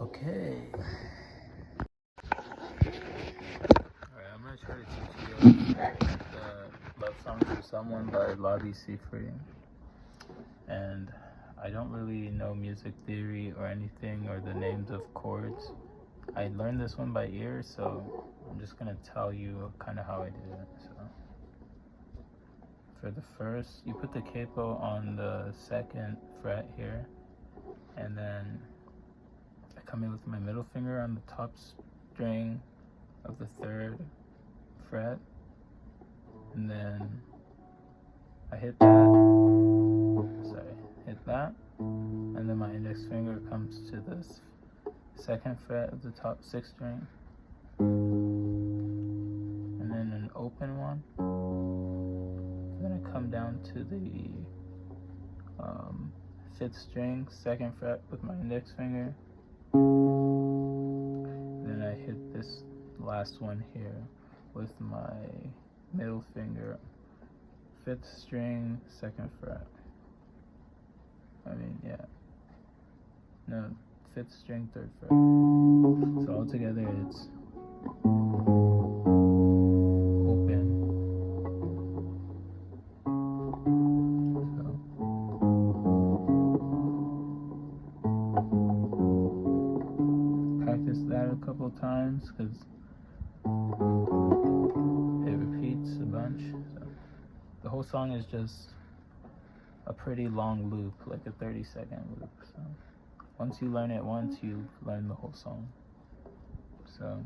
Okay. Alright, I'm gonna try to teach you the Love Song for Someone by Labi Siffre. And I don't really know music theory or anything or the names of chords. I learned this one by ear, so I'm just gonna tell you kind of how I did it. So for the first, you put the capo on the 2nd fret here, and then I come in with my middle finger on the top string of the 3rd fret, and then I hit that, and then my index finger comes to this 2nd fret of the top 6th string, and then an open one. Then I come down to the 5th string, 2nd fret with my index finger. Then I hit this last one here with my middle finger, 5th string, 2nd fret. 5th string, 3rd fret. So altogether it's open. So practice that a couple times because it repeats a bunch. So the whole song is just a pretty long loop, like a 30-second loop. So once you learn it once, you learn the whole song. So,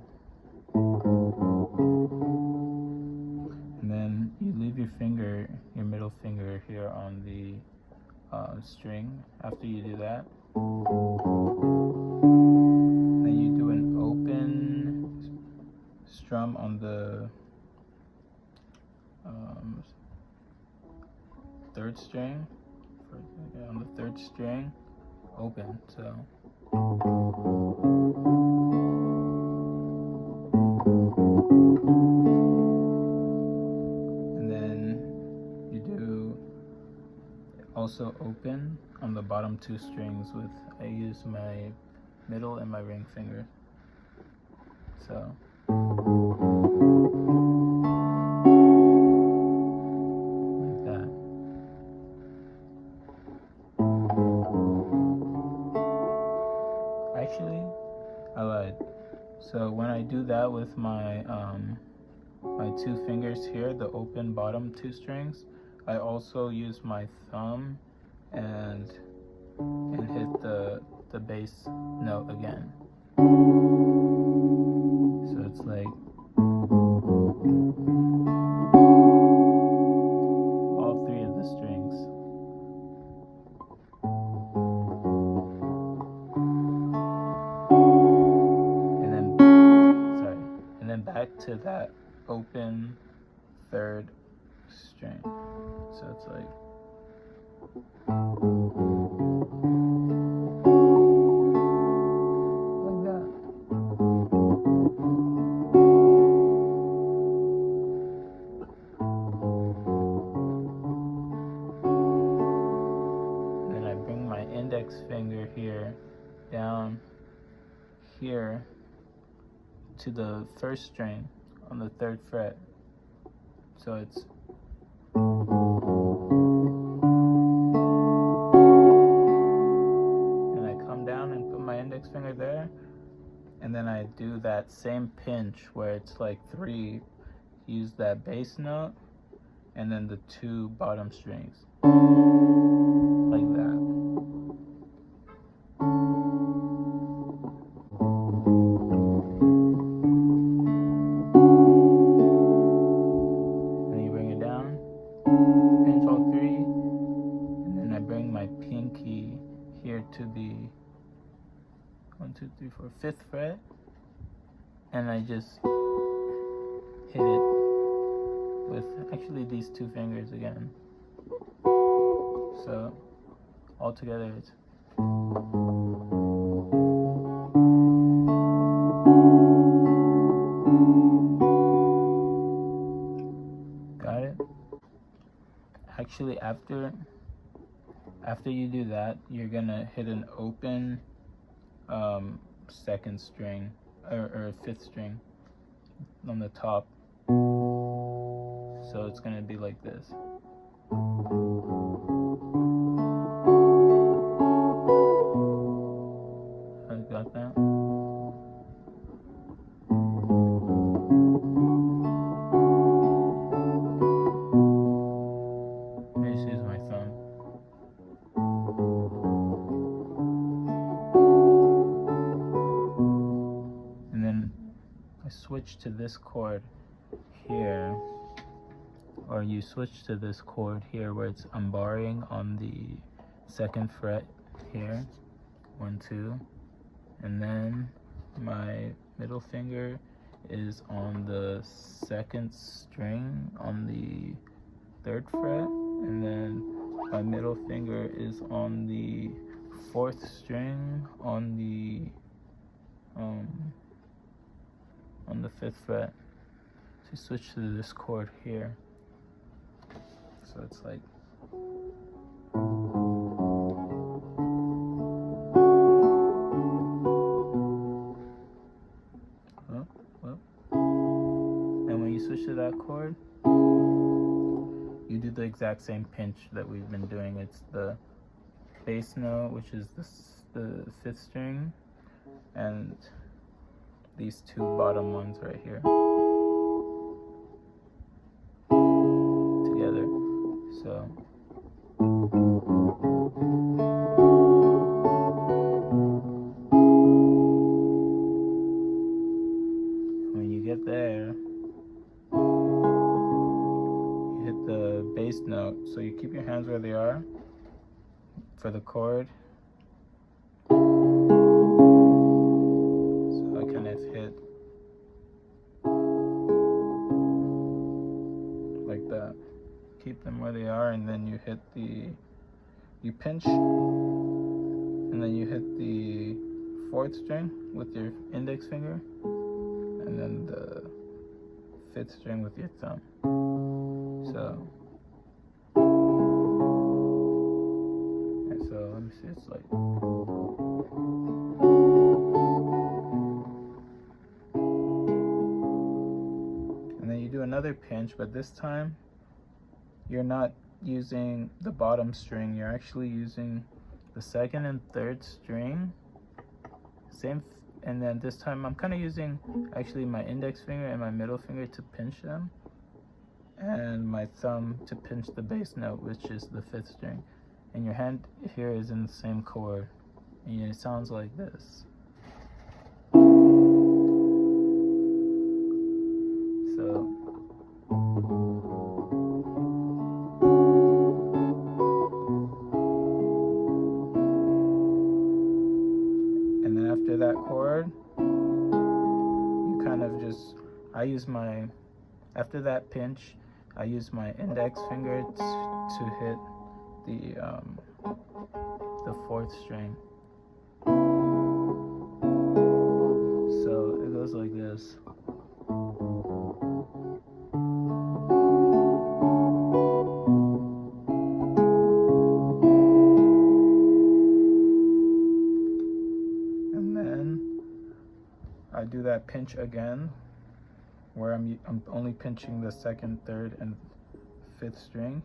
and then you leave your middle finger here on the string. After you do that, then you do an open strum on the 3rd string. On the 3rd string, open. So and then you do also open on the bottom 2 strings with, I use my middle and my ring finger. So like that. Actually, I lied. So when I do that with my my 2 fingers here, the open bottom 2 strings, I also use my thumb and hit the bass note again. So it's like all 3 of the strings. And then back to that open 3rd string. So it's like that. And then I bring my index finger here down here to the 1st string on the 3rd fret. So it's and I come down and put my index finger there, and then I do that same pinch where it's like 3, use that bass note, and then the 2 bottom strings. Like that. To the 1, 2, 3, 4, 5th fret, and I just hit it with actually these 2 fingers again. So altogether it's got it. Actually, after you do that, you're gonna hit an open second string or fifth string on the top. So it's gonna be like this. I got that. I just use my thumb. And then I switch to this chord here, or you switch to this chord here where it's unbarring on the second fret here, 1, 2, and then my middle finger is on the second string on the 3rd fret, and then my middle finger is on the 4th string on the 5th fret. So switch to this chord here. So it's like, and when you switch to that chord, you do the exact same pinch that we've been doing. It's the bass note, which is the 5th string, and these two bottom ones right here together. So when you get there, you hit the bass note. So you keep your hands where they are for the chord. So I kind of hit like that. Keep them where they are, and then you hit you pinch, and then you hit the 4th string with your index finger, and then the 5th string with your thumb. So let me see, it's like, and then you do another pinch, but this time you're not using the bottom string, you're actually using the 2nd and 3rd string, and then this time I'm kind of using actually my index finger and my middle finger to pinch them, and my thumb to pinch the bass note, which is the 5th string. And your hand here is in the same chord, and it sounds like this. So and then after that chord, you kind of just, after that pinch, I use my index finger to hit the 4th string. So it goes like this. And then I do that pinch again, where I'm only pinching the 2nd, 3rd, and 5th string.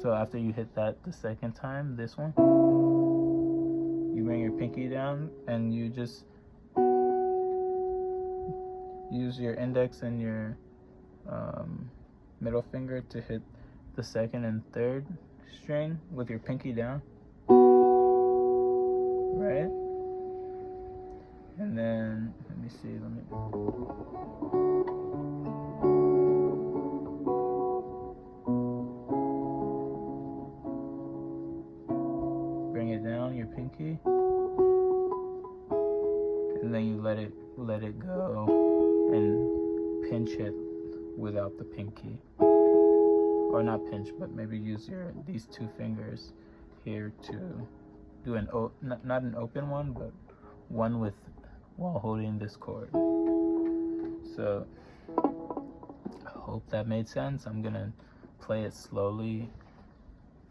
So after you hit that the 2nd time, this one, you bring your pinky down and you just use your index and your middle finger to hit the 2nd and 3rd string with your pinky down, right? And then, let me see, bring it down, your pinky, and then you let it go and pinch it without the pinky, or not pinch, but maybe use these two fingers here to do not an open one, but one while holding this chord. So I hope that made sense. I'm gonna play it slowly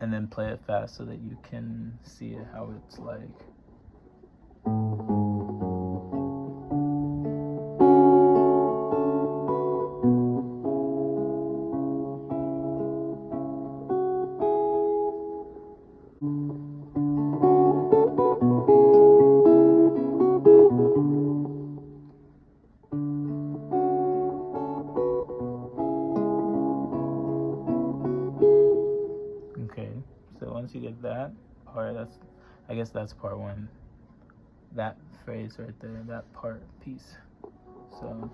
and then play it fast so that you can see it, how it's like. I guess that's part one. That phrase right there, that part piece. So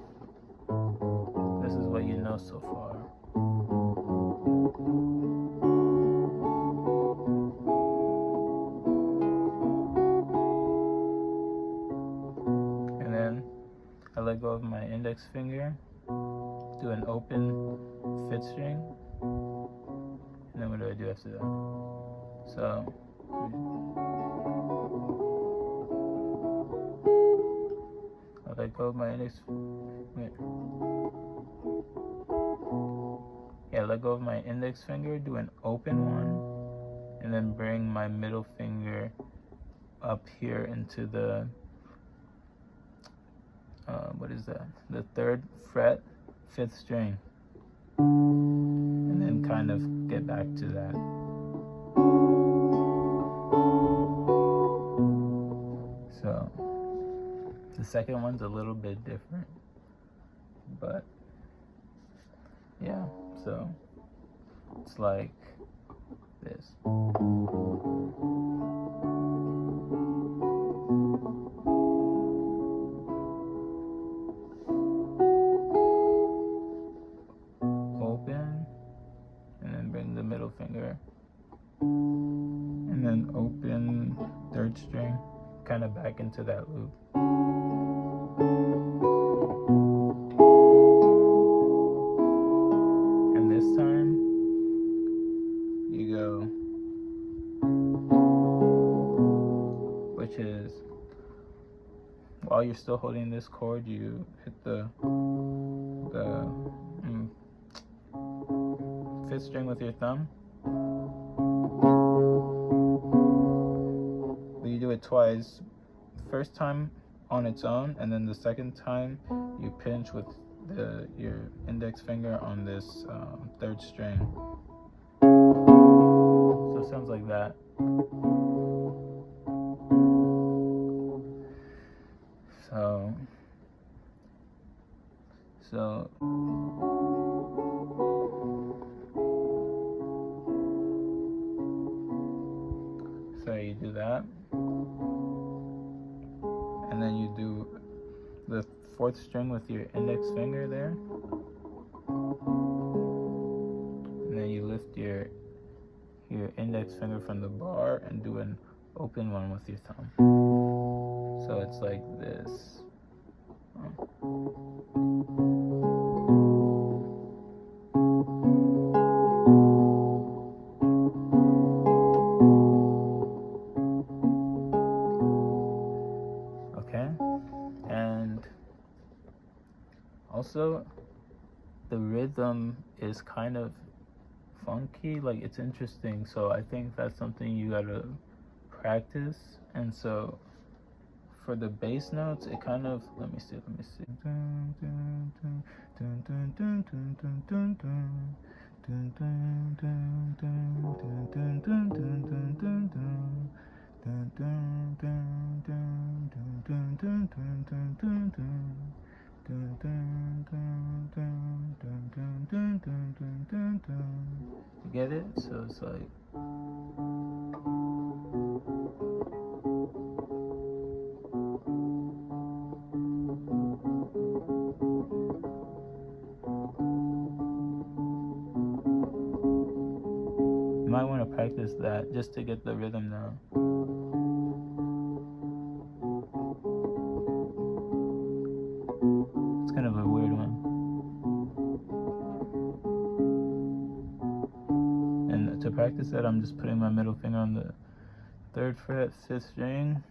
this is what you know so far. And then I let go of my index finger, do an open fifth string, and then what do I do after that? So I let go of my index. Let go of my index finger, do an open one, and then bring my middle finger up here into the what is that? The 3rd fret, 5th string, and then kind of get back to that. So the second one's a little bit different, but yeah, so it's like this. Open, and then bring the middle finger, and then open 3rd string, kind of back into that loop. And this time you go, which is, while you're still holding this chord, you hit the 5th string with your thumb. But you do it twice. First time on its own, and then the second time you pinch with your index finger on this 3rd string. So it sounds like that. So you do that, and then you do the 4th string with your index finger there, and then you lift your index finger from the bar and do an open one with your thumb. So it's like this. Okay, and also the rhythm is kind of funky, like it's interesting, so I think that's something you gotta practice. And so for the bass notes, it kind of, let me see. You get it? So it's like, you might want to practice that just to get the rhythm down. It's kind of a weird one. And to practice that, I'm just putting my middle finger on the 3rd fret, 5th string,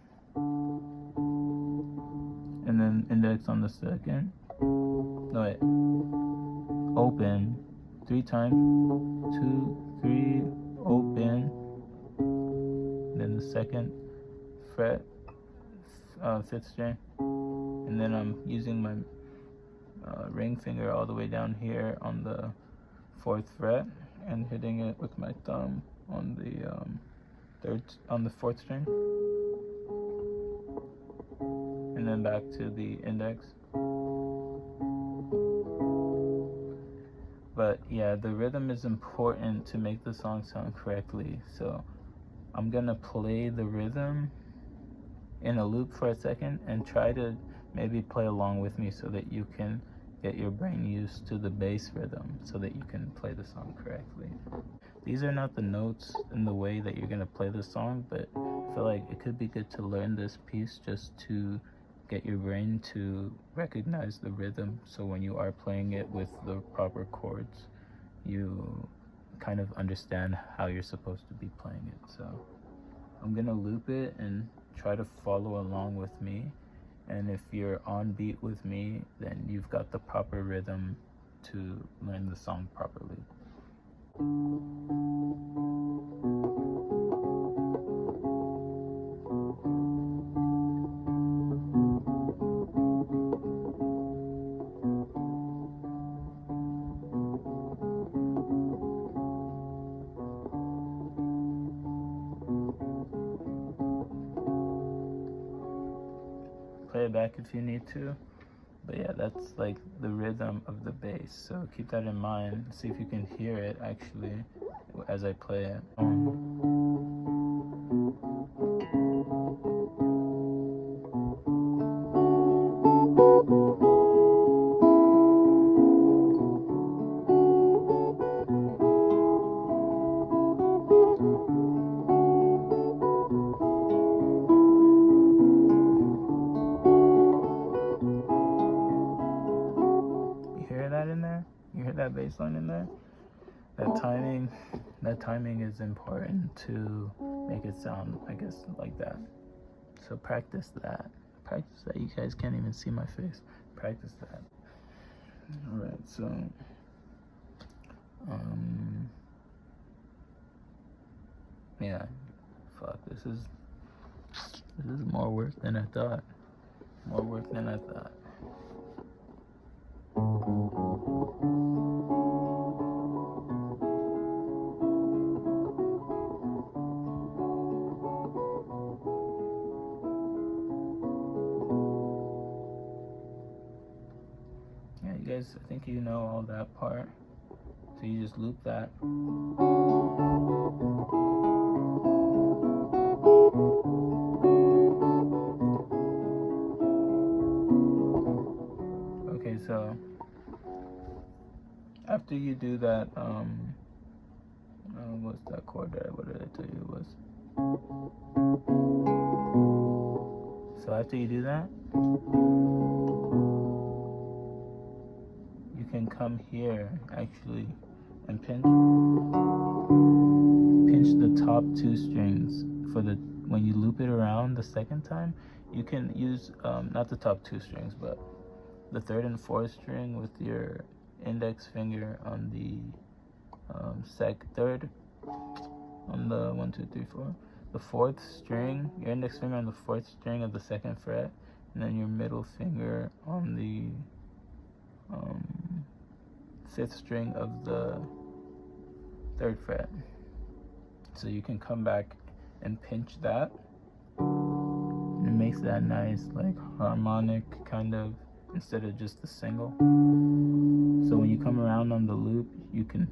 and then index on the 2nd. No, wait. Open 3 times. 2, 3, open. Then the 2nd fret, 5th string. And then I'm using my ring finger all the way down here on the 4th fret and hitting it with my thumb on the 4th string, and then back to the index. But yeah, the rhythm is important to make the song sound correctly. So I'm gonna play the rhythm in a loop for a second and try to maybe play along with me so that you can get your brain used to the bass rhythm so that you can play the song correctly. These are not the notes in the way that you're gonna play the song, but I feel like it could be good to learn this piece just to get your brain to recognize the rhythm, so when you are playing it with the proper chords, you kind of understand how you're supposed to be playing it. So I'm gonna loop it and try to follow along with me, and if you're on beat with me, then you've got the proper rhythm to learn the song properly. Play it back if you need to, but yeah, that's like the rhythm of the bass, so keep that in mind. See if you can hear it actually as I play it. You hear that bass line in there? That timing is important to make it sound, I guess, like that. So practice that. You guys can't even see my face. Practice that. Alright, so yeah, fuck, this is more work than I thought. Yeah, you guys, I think you know all that part. So you just loop that. Okay, so after you do that, what's that chord there? What did I tell you it was? So after you do that, you can come here actually and pinch the top two strings for when you loop it around the second time. You can use not the top two strings, but the third and fourth string with your index finger on the third on the 1, 2, 3, 4. The fourth string, your index finger on the fourth string of the second fret, and then your middle finger on the fifth string of the third fret. So you can come back and pinch that. And it makes that nice like harmonic kind of, instead of just the single. So when you come around on the loop, you can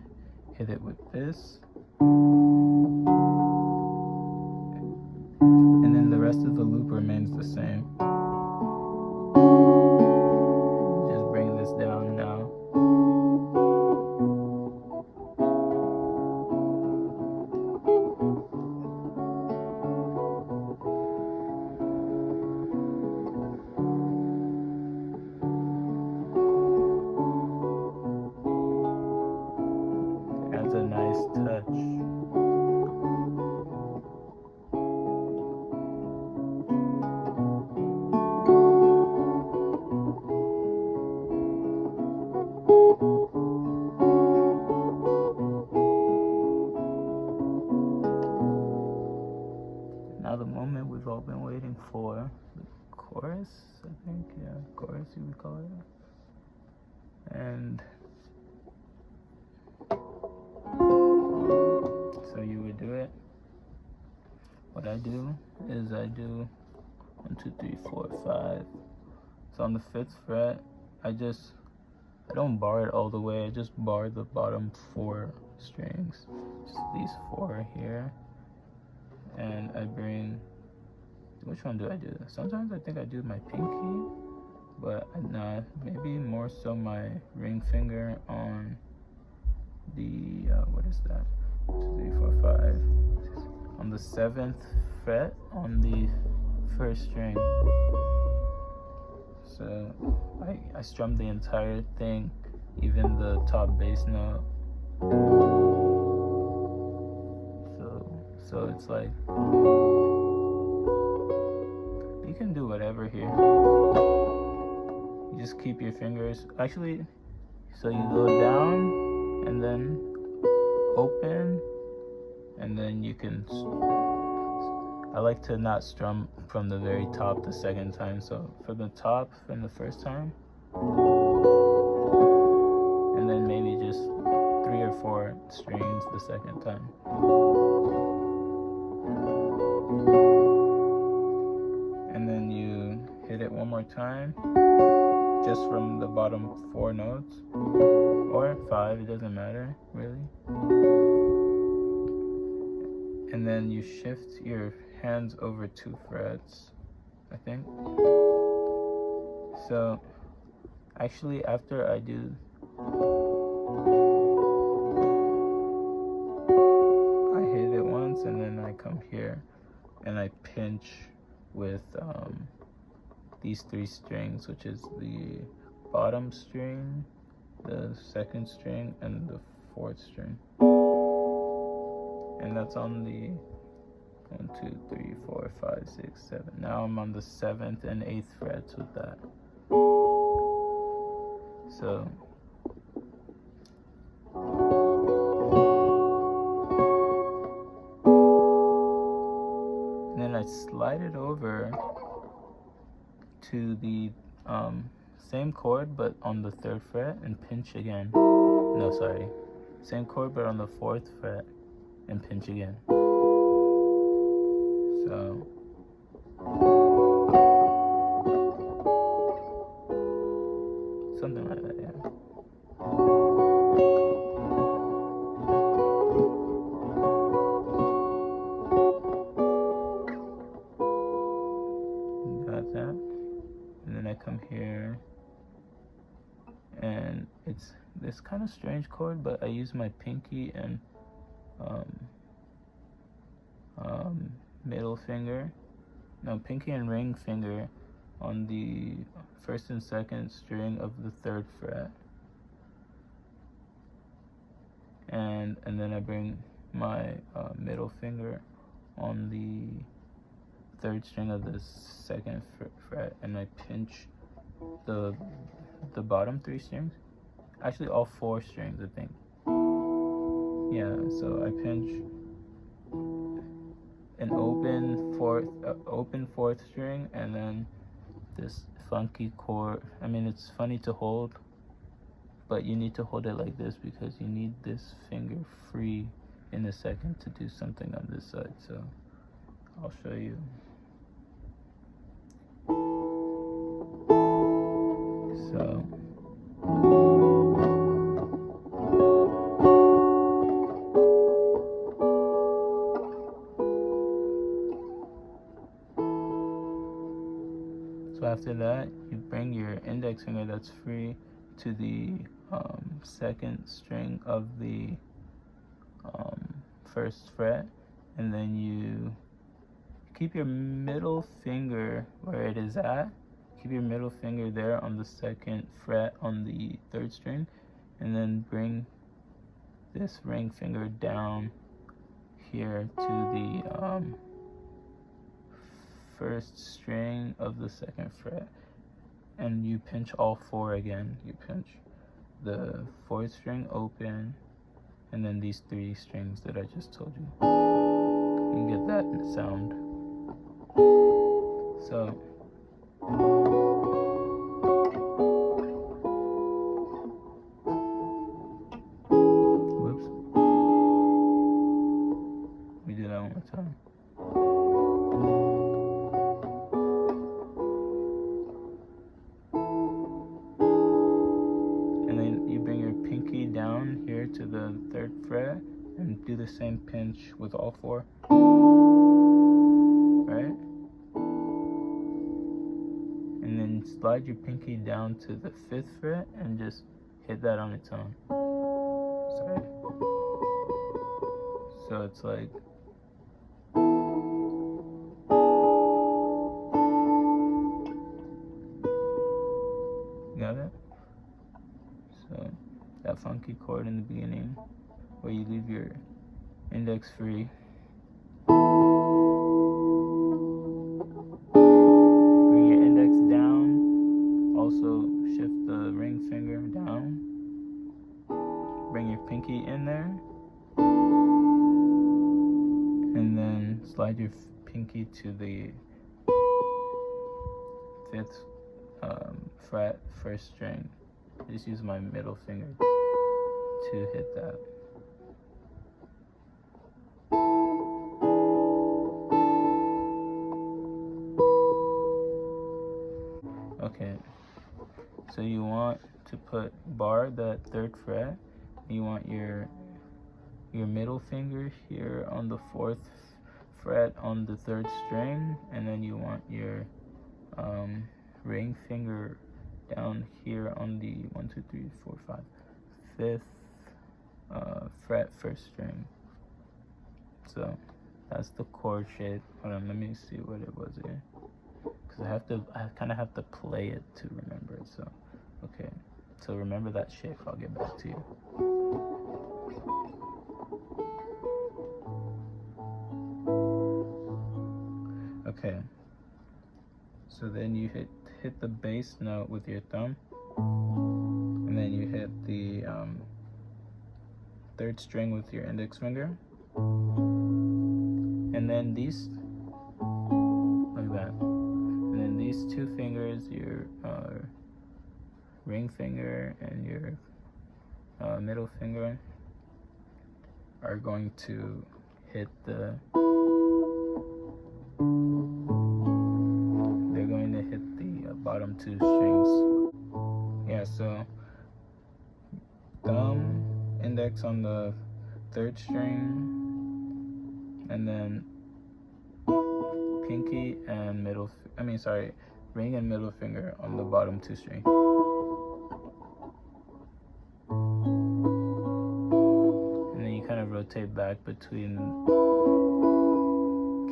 hit it with this. And then the rest of the loop remains the same. Just bring this down now. Adds a nice touch. Now the moment we've all been waiting for, the chorus, I think, yeah, chorus you would call it. And so you would do it. What I do is I do 1, 2, 3, 4, 5. So on the 5th fret, I don't bar it all the way, I just bar the bottom 4 strings. Just these 4 here. and I bring, which one do I do? Sometimes I think I do my pinky, but nah, maybe more so my ring finger on the, what is that? 2, 3, 4, 5. On the 7th fret on the 1st string. So I strum the entire thing, even the top bass note. So it's like, you can do whatever here. You just keep your fingers, actually, so you go down and then open, and then you can, I like to not strum from the very top the second time, so from the top from the first time, and then maybe just 3 or 4 strings the second time. And then you hit it one more time, just from the bottom 4 notes, or 5, it doesn't matter, really. And then you shift your hands over 2 frets, I think. So, actually, after I do, I hit it once, and then I come here, and I pinch with these 3 strings, which is the bottom string, the 2nd string, and the 4th string. And that's on the 1, 2, 3, 4, 5, 6, 7. Now I'm on the 7th and 8th frets with that. So and then I slide it over to the same chord but on the 3rd fret and pinch again. No, sorry. Same chord but on the 4th fret and pinch again. So something like that, yeah. Got that. And then I come here, and it's this kind of strange chord, but I use my pinky and middle finger, no, pinky and ring finger on the 1st and 2nd string of the 3rd fret, and then I bring my middle finger on the 3rd string of the 2nd fret, and I pinch the bottom 3 strings, actually all 4 strings, I think. Yeah, so I pinch an open 4th string, and then this funky chord. I mean, it's funny to hold, but you need to hold it like this because you need this finger free in a second to do something on this side. So I'll show you. So after that, you bring your index finger that's free to the 2nd string of the 1st fret, and then you keep your middle finger where it is at. Keep your middle finger there on the 2nd fret on the 3rd string, and then bring this ring finger down here to the 1st string of the 2nd fret, and you pinch all 4 again. You pinch the 4th string open, and then these 3 strings that I just told you. You can get that sound. So whoops. We do that one more time. Down here to the 3rd fret and do the same pinch with all 4. slide your pinky down to the 5th fret and just hit that on its own. Sorry. So it's like, got it? So that funky chord in the beginning where you leave your index free. Bring your index down. Also shift the ring finger down. Bring your pinky in there. And then slide your pinky to the 5th fret, 1st string. Just use my middle finger to hit that. Okay, so you want to bar that 3rd fret. You want your middle finger here on the 4th fret on the 3rd string, and then you want your ring finger down here on the 1, 2, 3, 4, 5, 5th fret, 1st string. So that's the chord shape. Hold on, let me see what it was here, because I kind of have to play it to remember it. So okay, so remember that shape. I'll get back to you. Okay, so then you hit the bass note with your thumb, and then you hit the 3rd string with your index finger, and then these, like that, and then these 2 fingers, your ring finger and your middle finger, are going to hit the bottom 2 strings. Yeah, so thumb, index on the 3rd string, and then pinky and ring and middle finger on the bottom 2 string. And then you kind of rotate back between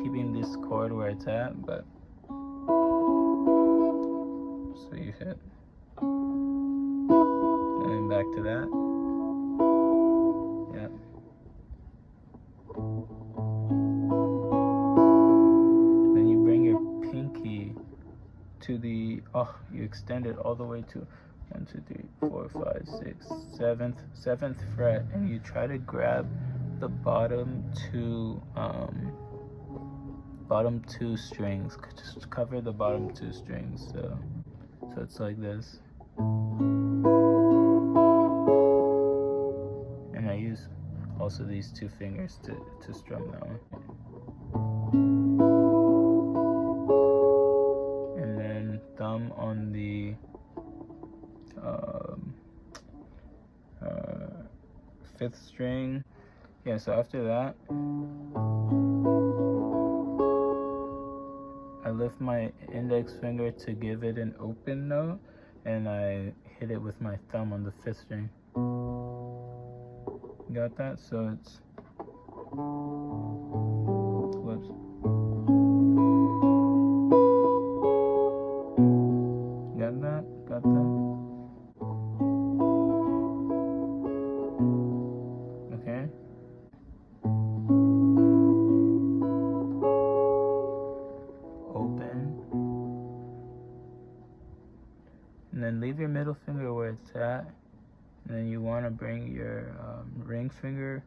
keeping this chord where it's at, but so you hit, and then back to that. Yeah. Then you bring your pinky to the, you extend it all the way to 1, 2, 3, 4, 5, 6, 7th fret, and you try to grab the bottom two strings. Just cover the bottom 2 strings. So it's like this. And I use also these 2 fingers to strum that one. And then thumb on the 5th string. Yeah, so after that, I lift my index finger to give it an open note, and I hit it with my thumb on the 5th string. Got that? So it's, whoops. Got that? Got that? Okay. And then leave your middle finger where it's at, and then you want to bring your ring finger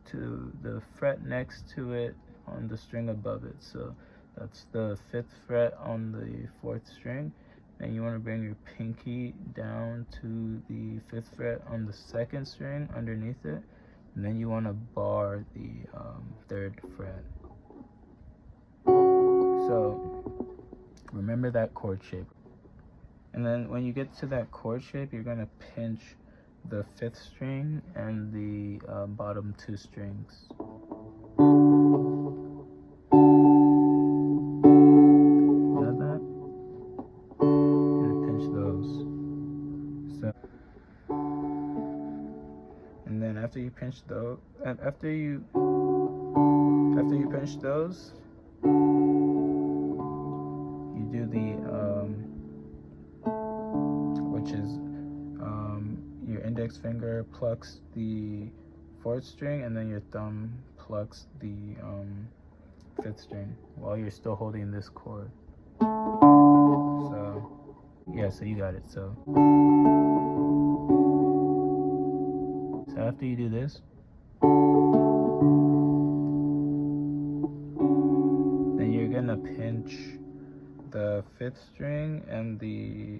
to the fret next to it on the string above it. So that's the 5th fret on the 4th string. Then you want to bring your pinky down to the 5th fret on the 2nd string underneath it, and then you want to bar the 3rd fret. So remember that chord shape. And then when you get to that chord shape, you're going to pinch the 5th string and the bottom 2 strings. Got that? And after you pinch those, and after you pinch those, you do the which is your index finger plucks the 4th string, and then your thumb plucks the 5th string while you're still holding this chord. So yeah, so you got it. So after you do this, then you're gonna pinch the 5th string and the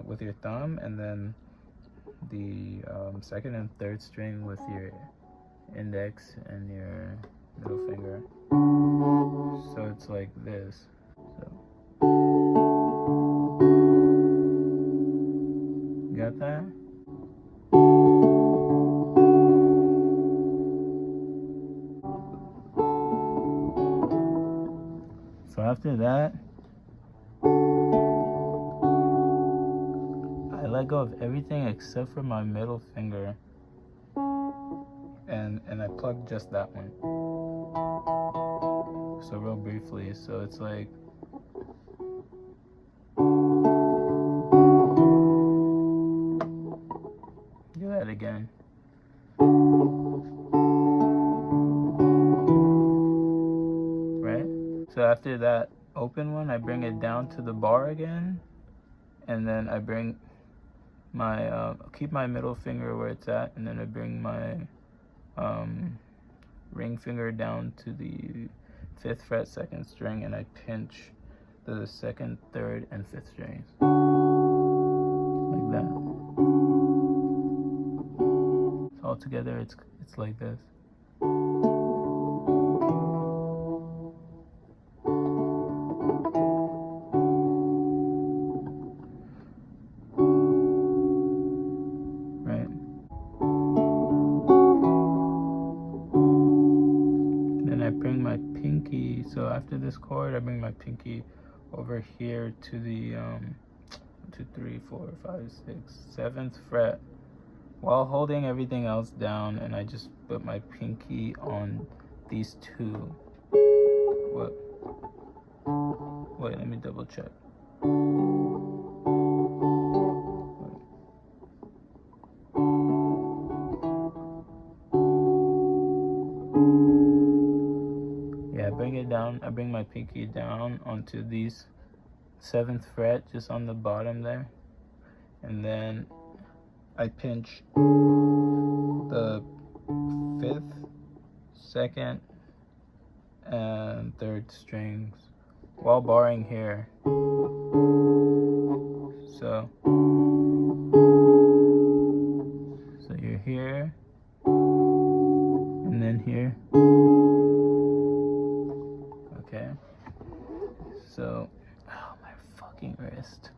with your thumb, and then the 2nd and 3rd string with your index and your middle finger. So it's like this. So you got that? So after that, I let go of everything except for my middle finger, and I plucked just that one. So real briefly, so it's like do that again. Right? So after that open one, I bring it down to the bar again, and then I bring my keep my middle finger where it's at, and then I bring my ring finger down to the 5th fret 2nd string, and I pinch the 2nd, 3rd, and 5th strings like that. So all together, it's like this. Right. Then I bring my pinky. So after this chord, I bring my pinky over here to the 2, 3, 4, 5, 6, 7th fret, while holding everything else down, and I just put my pinky on these two. What? Wait, let me double check. Yeah, bring it down. I bring my pinky down onto these 7th fret, just on the bottom there, and then I pinch the 5th, 2nd, and 3rd strings while barring here. So you're here, and then here. Okay. So, oh, my fucking wrist.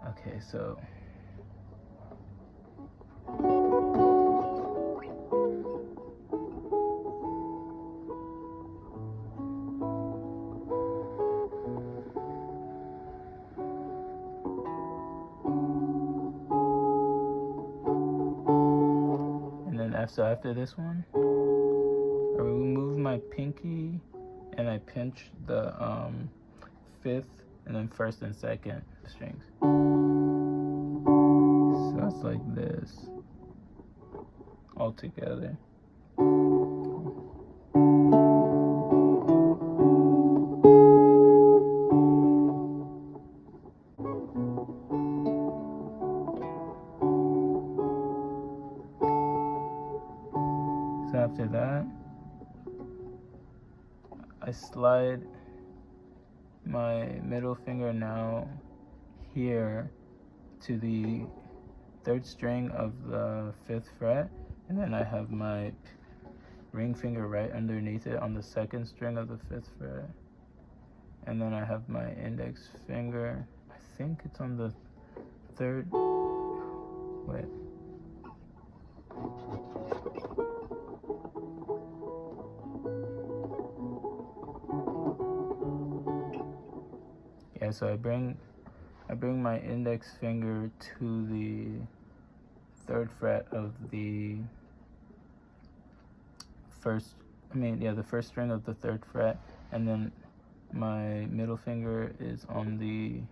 Okay, so. So after this one, I remove my pinky and I pinch the 5th and then 1st and 2nd strings. So it's like this all together. So after that, I slide my middle finger now here to the 3rd string of the 5th fret, and then I have my ring finger right underneath it on the 2nd string of the 5th fret, and then I have my index finger, I think it's on the 3rd, wait. Yeah, so I bring my index finger to the 3rd fret of the the first string of the 3rd fret, and then my middle finger is on the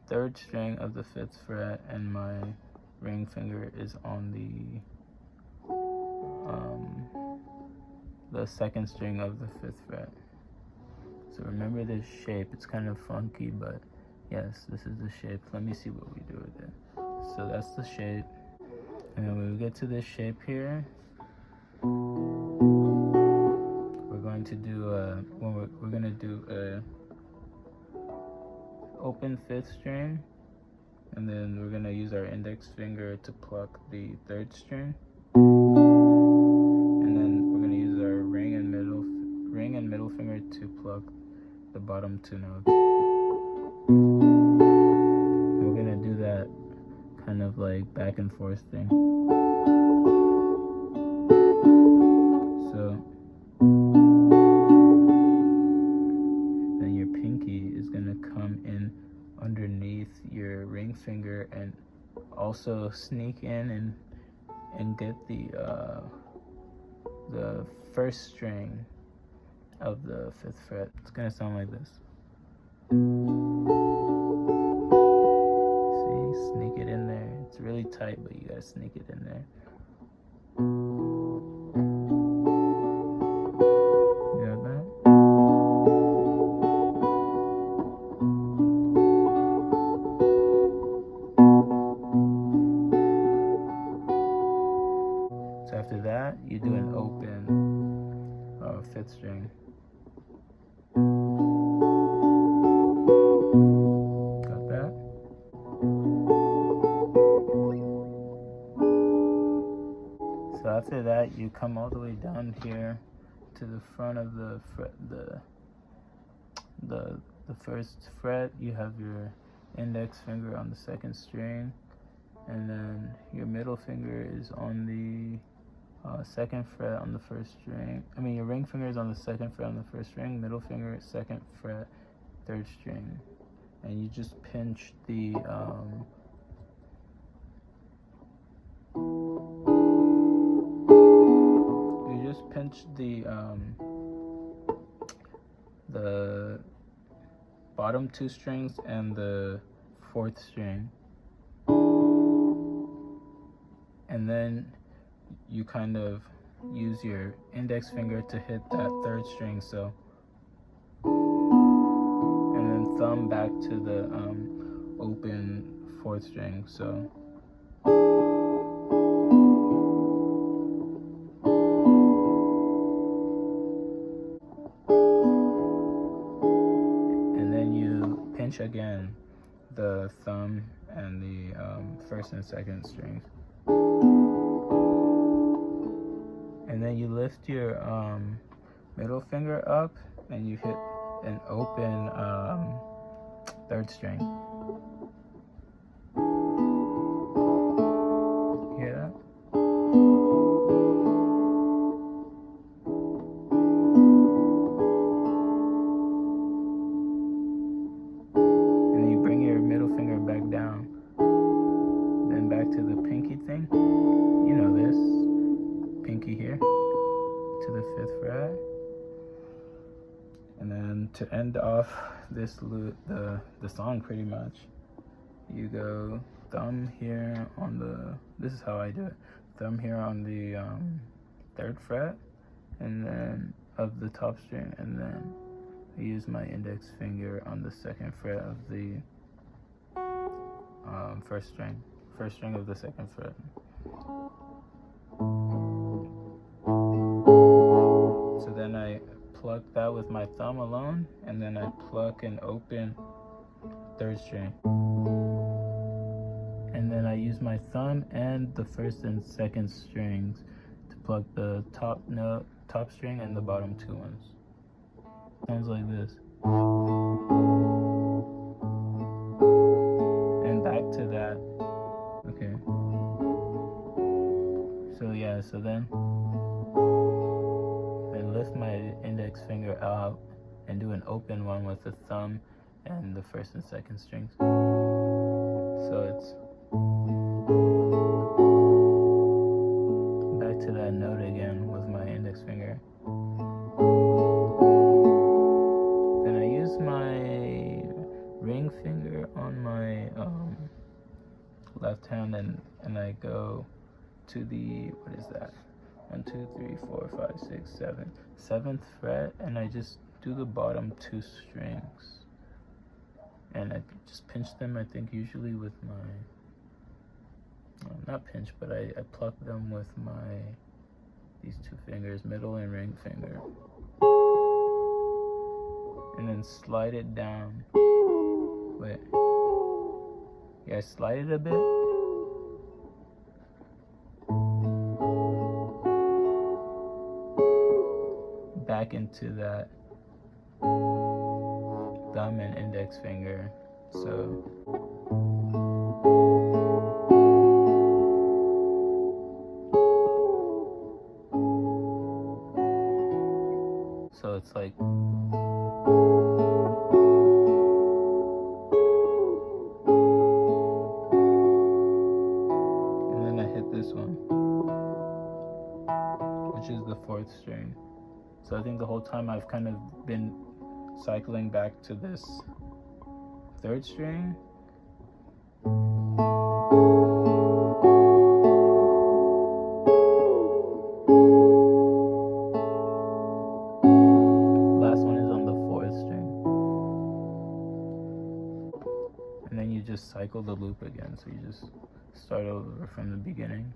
3rd string of the 5th fret, and my ring finger is on the 2nd string of the 5th fret. So remember this shape. It's kind of funky, but yes, this is the shape. Let me see what we do with it. So that's the shape. And then when we get to this shape here, we're going to do a open 5th string, and then we're gonna use our index finger to pluck the 3rd string, and then we're gonna use our ring and middle finger to pluck the bottom 2 notes. And we're gonna do that kind of like back and forth thing. So then your pinky is gonna come in underneath your ring finger and also sneak in and get the 1st string of the 5th fret. It's gonna sound like this. See, sneak it in there. It's really tight, but you gotta sneak it in there. You got that? So after that, you do an open 5th string. Got that? So after that, you come all the way down here to the front of the fret, the 1st fret. You have your index finger on the 2nd string, and then your middle finger is on the 2nd fret on the 1st string. Your ring finger is on the 2nd fret on the 1st string, middle finger 2nd fret, 3rd string, and you just pinch the bottom 2 strings and the 4th string, and then you kind of use your index finger to hit that 3rd string, so, and then thumb back to the open 4th string, so. And then you pinch again the thumb and the 1st and 2nd strings. And then you lift your middle finger up and you hit an open 3rd string. Hear that? And then you bring your middle finger back down. Then back to the pinky thing. You know this. Pinky here to the 5th fret, and then to end off this the song pretty much, you go thumb here on the, this is how I do it, thumb here on the 3rd fret and then of the top string, and then I use my index finger on the 2nd fret of the 1st string of the 2nd fret. So then I pluck that with my thumb alone, and then I pluck an open 3rd string. And then I use my thumb and the 1st and 2nd strings to pluck the top string and the bottom 2 ones. Sounds like this. And back to that. Okay. So yeah, so then lift my index finger out and do an open one with the thumb and the 1st and 2nd strings. So it's back to that note again with my index finger. Then I use my ring finger on my left hand, and I go to the, what is that? 1, 2, 3, 4, 5, 6, 7. 7th fret, and I just do the bottom 2 strings. And I just pinch them, I think usually with my, not pinch, but I pluck them with these 2 fingers, middle and ring finger. And then slide it down. Wait. Yeah, I slide it a bit. Back into that thumb and index finger. So it's like, and then I hit this one, which is the 4th string. So I think the whole time I've kind of been cycling back to this 3rd string. Last one is on the 4th string. And then you just cycle the loop again. So you just start over from the beginning.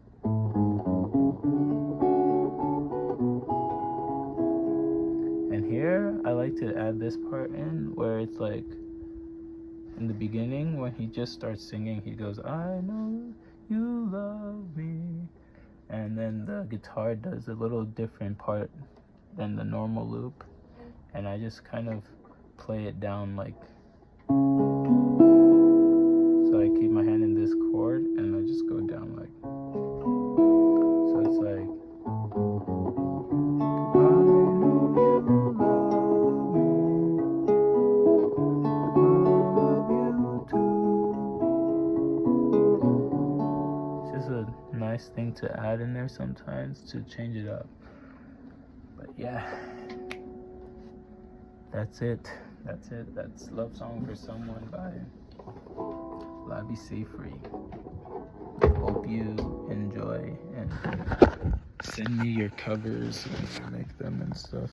And here I like to add this part in where it's like in the beginning when he just starts singing, he goes, I know you love me, and then the guitar does a little different part than the normal loop, and I just kind of play it down like, so I keep my hand in this chord and I just go down like, so it's like, nice thing to add in there sometimes to change it up. But yeah, that's it. That's Love Song for Someone by Labi Siffre. Hope you enjoy, and send me your covers when you make them and stuff.